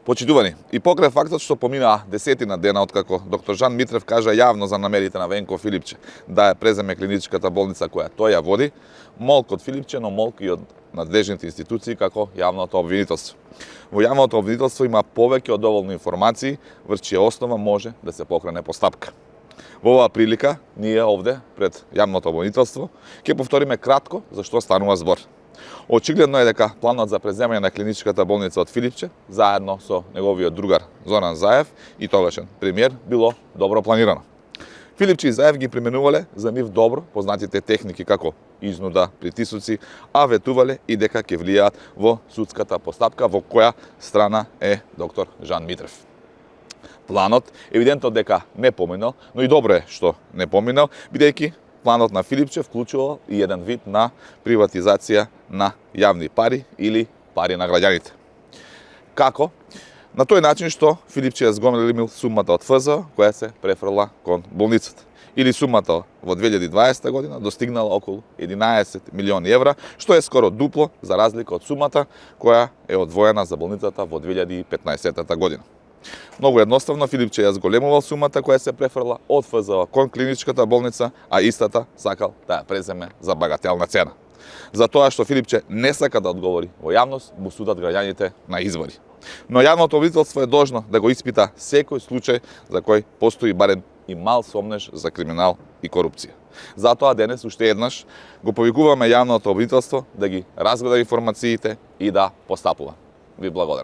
Почитувани, и покрај фактот што поминаа десетина дена откако доктор Жан Митрев кажа јавно за намерите на Венко Филипче да ја преземе клиничката болница која тој ја води, молк од Филипче, но молк и од надлежните институции како јавното обвинителство. Во јавното обвинителство има повеќе од доволно информации врз чија основа може да се покрене постапка. Во оваа прилика, ние овде, пред јавното обвинителство, ќе повториме кратко за што станува збор. Очигледно е дека планот за преземање на клиничката болница од Филипче, заедно со неговиот другар Зоран Заев и тогашен премиер, било добро планирано. Филипче и Заев ги применувале за нив добро познатите техники како изнуда, притисоци, а ветувале и дека ќе влијаат во судската постапка во која страна е доктор Жан Митрев. Планот евидентно дека не поминал, но и добро е што не поминал, бидејќи планот на Филипче вклучувал и еден вид на приватизација на јавни пари или пари на граѓаните. Како? На тој начин што Филипче ја згомилил сумата од ФЗО која се префрла кон болницата. Или сумата во 2020 година достигнала околу 11 милиони евра, што е скоро дупло за разлика од сумата која е одвоена за болницата во 2015 година. Многу едноставно, Филипче ја зголемувал сумата која се префрла од ФЗО кон клиничката болница, а истата сакал да ја преземе за багателна цена. За тоа што Филипче не сака да одговори во јавност, му судат граѓаните на избори. Но јавното обвинителство е должно да го испита секој случај за кој постои барем и мал сомнеж за криминал и корупција. Затоа денес уште еднаш го повикуваме јавното обвинителство да ги разгледа информациите и да постапува. Ви благодарам.